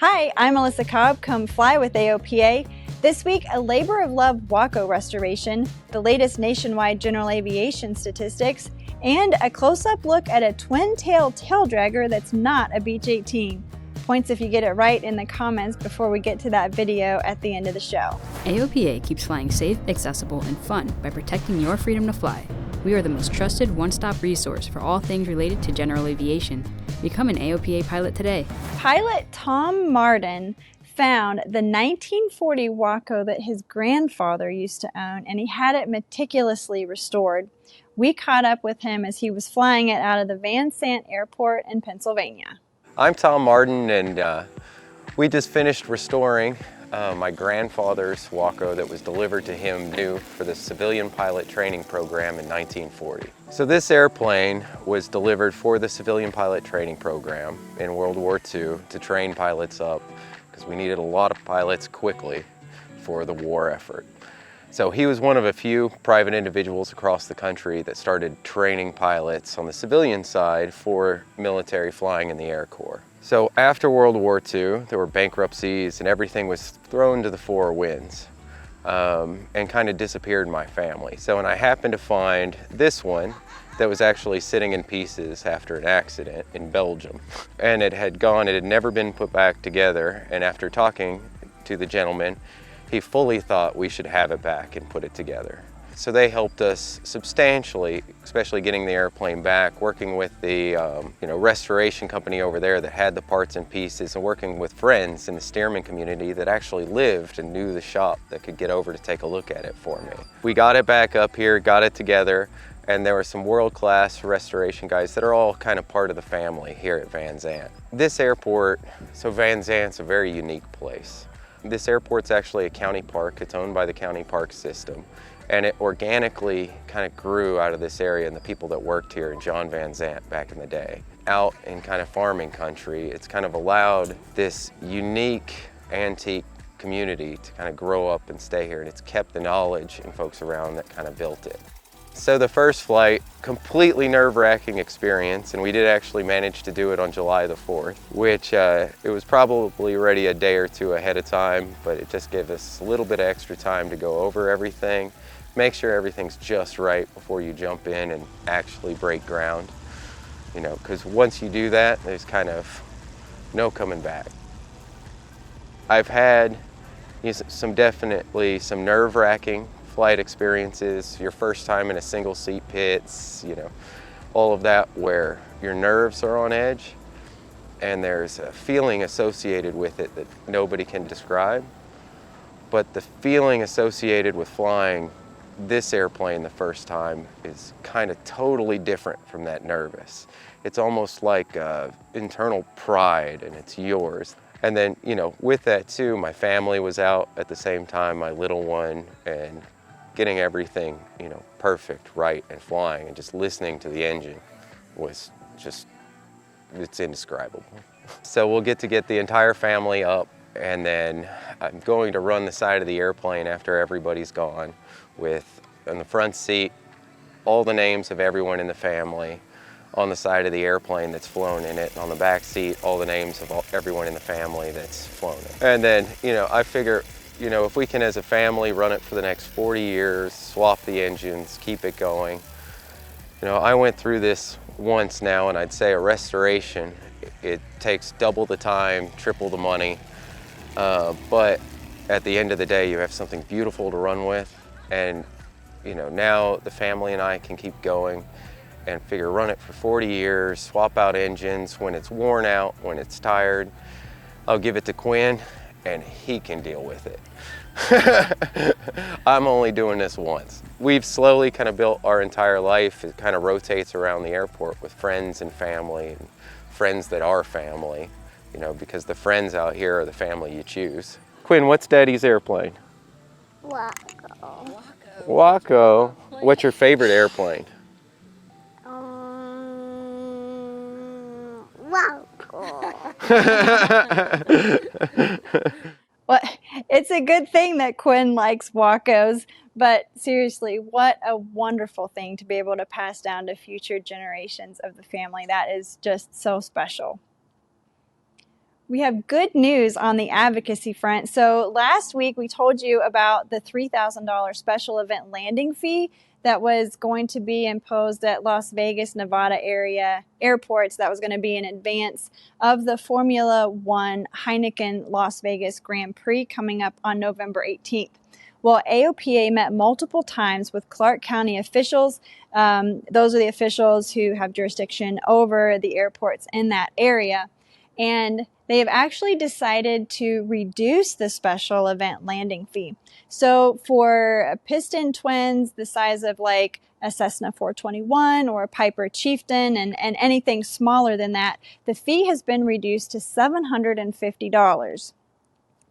Hi, I'm Melissa Cobb, come fly with AOPA. This week, a labor of love Waco restoration, the latest nationwide general aviation statistics, and a close-up look at a twin-tail taildragger that's not a Beech 18. Points if you get it right in the comments before we get to that video at the end of the show. AOPA keeps flying safe, accessible, and fun by protecting your freedom to fly. We are the most trusted one-stop resource for all things related to general aviation. Become an AOPA pilot today. Pilot Tom Martin found the 1940 Waco that his grandfather used to own, and he had it meticulously restored. We caught up with him as he was flying it out of the Van Sant Airport in Pennsylvania. I'm Tom Martin, and we just finished restoring my grandfather's Waco that was delivered to him new for the civilian pilot training program in 1940. So this airplane was delivered for the civilian pilot training program in World War II to train pilots up because we needed a lot of pilots quickly for the war effort. So he was one of a few private individuals across the country that started training pilots on the civilian side for military flying in the Air Corps. So after World War II, there were bankruptcies and everything was thrown to the four winds and kind of disappeared in my family. So when I happened to find this one that was actually sitting in pieces after an accident in Belgium, and it had never been put back together, and after talking to the gentleman, he fully thought we should have it back and put it together. So they helped us substantially, especially getting the airplane back, working with the restoration company over there that had the parts and pieces, and working with friends in the Stearman community that actually lived and knew the shop that could get over to take a look at it for me. We got it back up here, got it together, and there were some world-class restoration guys that are all kind of part of the family here at Van Sant. This airport, so Van Zant's a very unique place. This airport's actually a county park. It's owned by the county park system. And it organically kind of grew out of this area and the people that worked here in John Van Sant back in the day. Out in kind of farming country, it's kind of allowed this unique antique community to kind of grow up and stay here. And it's kept the knowledge and folks around that kind of built it. So the first flight, completely nerve-wracking experience, and we did actually manage to do it on July the 4th, which it was probably ready a day or two ahead of time, but it just gave us a little bit of extra time to go over everything, make sure everything's just right before you jump in and actually break ground. You know, because once you do that, there's kind of no coming back. I've had definitely some nerve-wracking flight experiences, your first time in a single seat pits, all of that where your nerves are on edge and there's a feeling associated with it that nobody can describe. But the feeling associated with flying this airplane the first time is kind of totally different from that nervous. It's almost like internal pride, and it's yours. And then, with that too, my family was out at the same time, my little one, and getting everything, perfect, right, and flying, and just listening to the engine was it's indescribable. So we'll get the entire family up, and then I'm going to run the side of the airplane after everybody's gone with, on the front seat, all the names of everyone in the family, on the side of the airplane that's flown in it, and on the back seat, all the names of everyone in the family that's flown it. And then, I figure, if we can as a family run it for the next 40 years, swap the engines, keep it going. I went through this once now, and I'd say a restoration, it takes double the time, triple the money, but at the end of the day, you have something beautiful to run with, and now the family and I can keep going and run it for 40 years, swap out engines when it's worn out, when it's tired. I'll give it to Quinn, and he can deal with it. I'm only doing this once. We've slowly kind of built our entire life. It kind of rotates around the airport with friends and family, and friends that are family, because the friends out here are the family you choose. Quinn, what's Daddy's airplane? Waco. Waco. What's your favorite airplane? Waco. Well, it's a good thing that Quinn likes Wacos, but seriously, what a wonderful thing to be able to pass down to future generations of the family. That is just so special. We have good news on the advocacy front. So last week we told you about the $3,000 special event landing fee that was going to be imposed at Las Vegas, Nevada area airports. That was going to be in advance of the Formula One Heineken Las Vegas Grand Prix coming up on November 18th. Well, AOPA met multiple times with Clark County officials. Those are the officials who have jurisdiction over the airports in that area. And they have actually decided to reduce the special event landing fee. So for piston twins the size of like a Cessna 421 or a Piper Chieftain and anything smaller than that, the fee has been reduced to $750.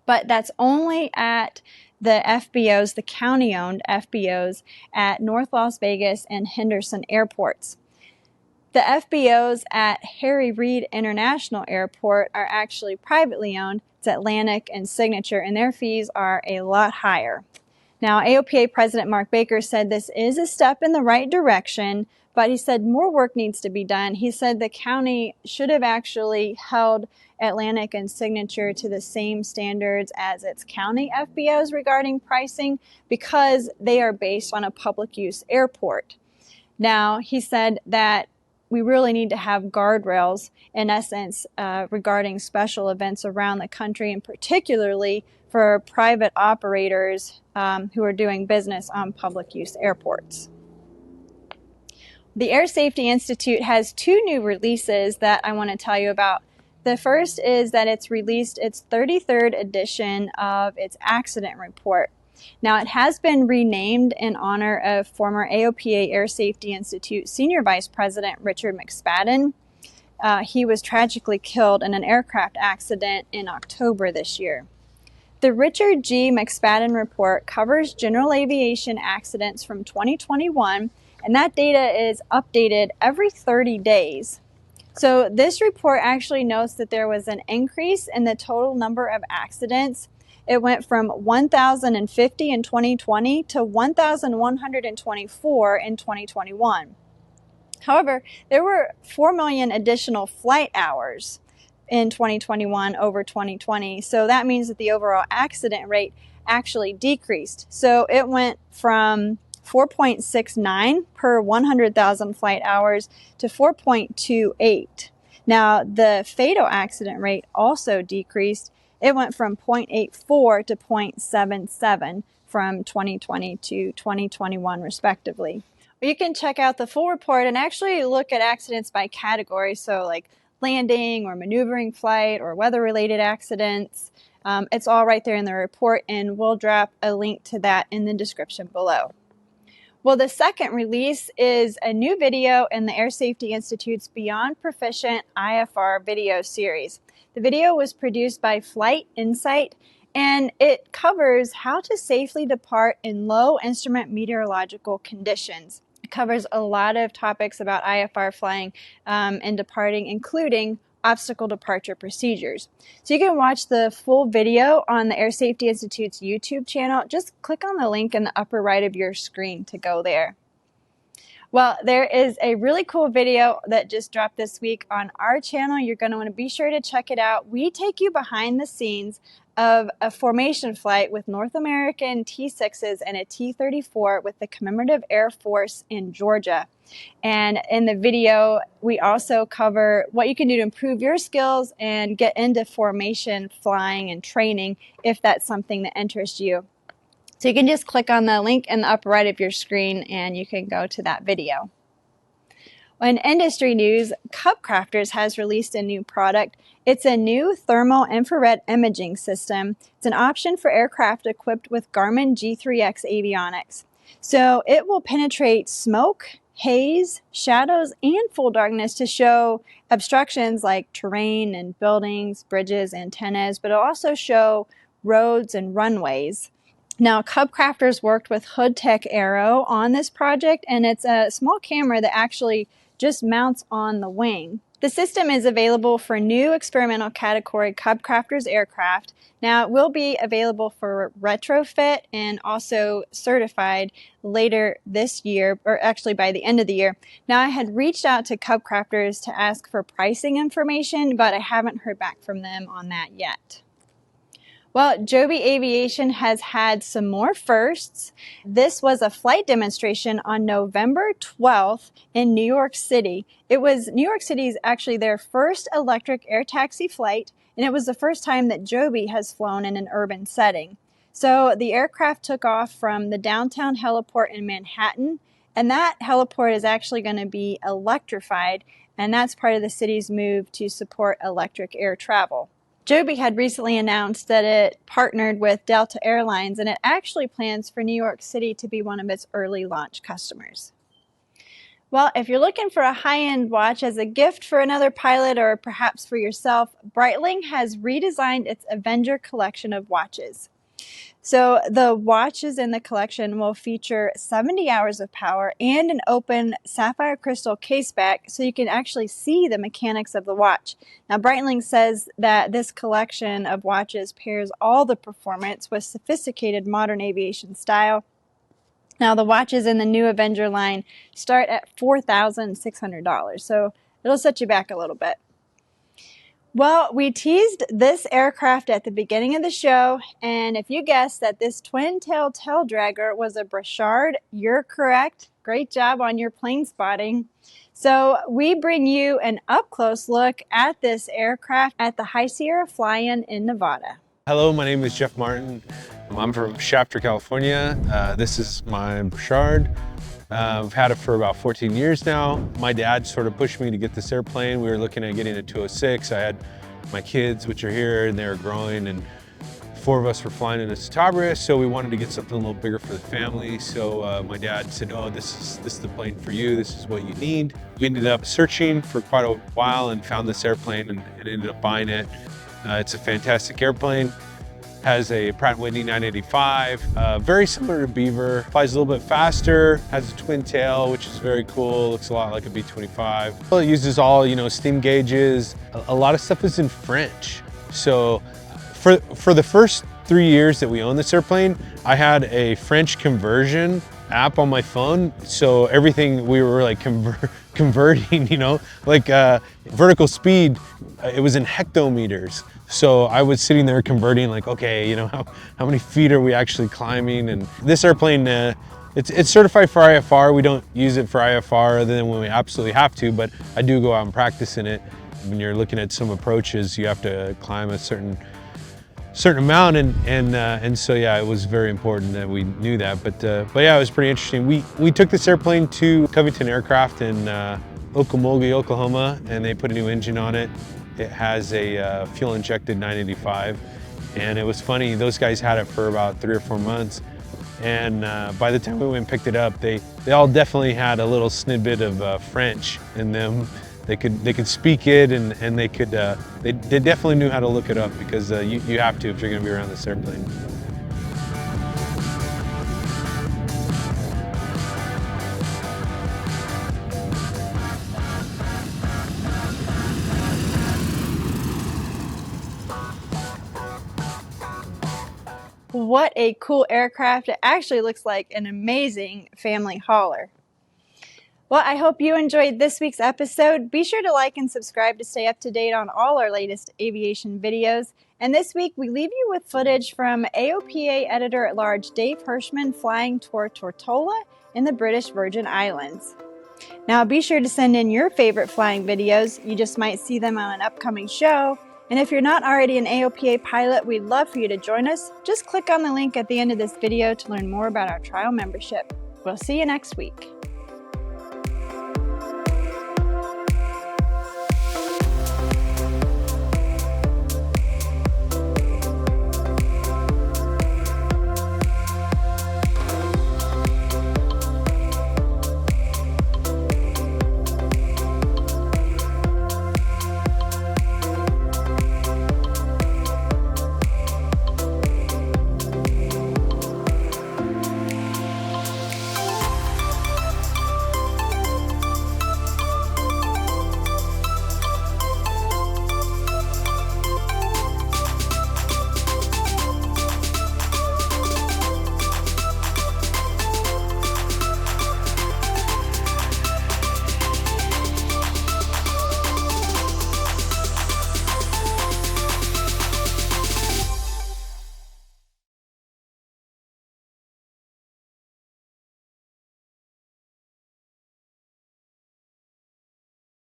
But that's only at the FBOs, the county-owned FBOs at North Las Vegas and Henderson airports. The FBOs at Harry Reid International Airport are actually privately owned. It's Atlantic and Signature, and their fees are a lot higher. Now, AOPA President Mark Baker said this is a step in the right direction, but he said more work needs to be done. He said the county should have actually held Atlantic and Signature to the same standards as its county FBOs regarding pricing because they are based on a public use airport. Now, he said that we really need to have guardrails, in essence, regarding special events around the country, and particularly for private operators who are doing business on public use airports. The Air Safety Institute has two new releases that I want to tell you about. The first is that it's released its 33rd edition of its accident report. Now, it has been renamed in honor of former AOPA Air Safety Institute Senior Vice President Richard McSpadden. He was tragically killed in an aircraft accident in October this year. The Richard G. McSpadden report covers general aviation accidents from 2021, and that data is updated every 30 days. So this report actually notes that there was an increase in the total number of accidents. It went from 1,050 in 2020 to 1,124 in 2021. However, there were 4 million additional flight hours in 2021 over 2020. So that means that the overall accident rate actually decreased. So it went from 4.69 per 100,000 flight hours to 4.28. Now, the fatal accident rate also decreased. It went from 0.84 to 0.77 from 2020 to 2021, respectively. You can check out the full report and actually look at accidents by category, so like landing or maneuvering flight or weather-related accidents. It's all right there in the report, and we'll drop a link to that in the description below. Well, the second release is a new video in the Air Safety Institute's Beyond Proficient IFR video series. The video was produced by Flight Insight, and it covers how to safely depart in low instrument meteorological conditions. It covers a lot of topics about IFR flying and departing, including obstacle departure procedures. So you can watch the full video on the Air Safety Institute's YouTube channel. Just click on the link in the upper right of your screen to go there. Well, there is a really cool video that just dropped this week on our channel. You're going to want to be sure to check it out. We take you behind the scenes of a formation flight with North American T-6s and a T-34 with the Commemorative Air Force in Georgia. And in the video, we also cover what you can do to improve your skills and get into formation flying and training if that's something that interests you. So you can just click on the link in the upper right of your screen and you can go to that video. In industry news, CubCrafters has released a new product. It's a new thermal infrared imaging system. It's an option for aircraft equipped with Garmin G3X avionics. So it will penetrate smoke, haze, shadows, and full darkness to show obstructions like terrain and buildings, bridges, antennas, but it'll also show roads and runways. Now, CubCrafters worked with Hood Tech Aero on this project, and it's a small camera that actually just mounts on the wing. The system is available for new experimental category CubCrafters aircraft. Now, it will be available for retrofit and also certified later this year, or actually by the end of the year. Now, I had reached out to CubCrafters to ask for pricing information, but I haven't heard back from them on that yet. Well, Joby Aviation has had some more firsts. This was a flight demonstration on November 12th in New York City. It was New York City's actually their first electric air taxi flight, and it was the first time that Joby has flown in an urban setting. So the aircraft took off from the downtown heliport in Manhattan, and that heliport is actually going to be electrified, and that's part of the city's move to support electric air travel. Joby had recently announced that it partnered with Delta Airlines, and it actually plans for New York City to be one of its early launch customers. Well, if you're looking for a high-end watch as a gift for another pilot or perhaps for yourself, Breitling has redesigned its Avenger collection of watches. So the watches in the collection will feature 70 hours of power and an open sapphire crystal caseback so you can actually see the mechanics of the watch. Now, Breitling says that this collection of watches pairs all the performance with sophisticated modern aviation style. Now, the watches in the new Avenger line start at $4,600, so it'll set you back a little bit. Well, we teased this aircraft at the beginning of the show, and if you guessed that this twin-tail taildragger was a brashard, you're correct. Great job on your plane spotting. So we bring you an up-close look at this aircraft at the High Sierra Fly-In in Nevada. Hello, my name is Jeff Martin. I'm from Shafter, California. This is my brashard. I've had it for about 14 years now. My dad sort of pushed me to get this airplane. We were looking at getting a 206. I had my kids, which are here, and they were growing, and 4 of us were flying in a Citabria, so we wanted to get something a little bigger for the family. So my dad said, oh, this is the plane for you. This is what you need. We ended up searching for quite a while and found this airplane and ended up buying it. It's a fantastic airplane. Has a Pratt & Whitney 985, very similar to Beaver, flies a little bit faster, has a twin tail, which is very cool, looks a lot like a B-25. Well, it uses all, steam gauges. A lot of stuff is in French. So for the first 3 years that we owned this airplane, I had a French conversion app on my phone. So everything we were like converting, like vertical speed, it was in hectometers. So I was sitting there converting like, okay, how many feet are we actually climbing? And this airplane, it's certified for IFR. We don't use it for IFR other than when we absolutely have to, but I do go out and practice in it. When you're looking at some approaches, you have to climb a certain amount, and so yeah, it was very important that we knew that. But yeah, it was pretty interesting. We took this airplane to Covington Aircraft in Okmulgee, Oklahoma, and they put a new engine on it. It has a fuel-injected 985, and it was funny, those guys had it for about 3 or 4 months, and by the time we went and picked it up, they all definitely had a little snippet of French in them. They could speak it, and they definitely knew how to look it up, because you have to if you're going to be around this airplane. What a cool aircraft. It actually looks like an amazing family hauler. Well, I hope you enjoyed this week's episode. Be sure to like and subscribe to stay up to date on all our latest aviation videos. And this week, we leave you with footage from AOPA Editor-at-Large Dave Hirschman flying toward Tortola in the British Virgin Islands. Now, be sure to send in your favorite flying videos. You just might see them on an upcoming show. And if you're not already an AOPA pilot, we'd love for you to join us. Just click on the link at the end of this video to learn more about our trial membership. We'll see you next week.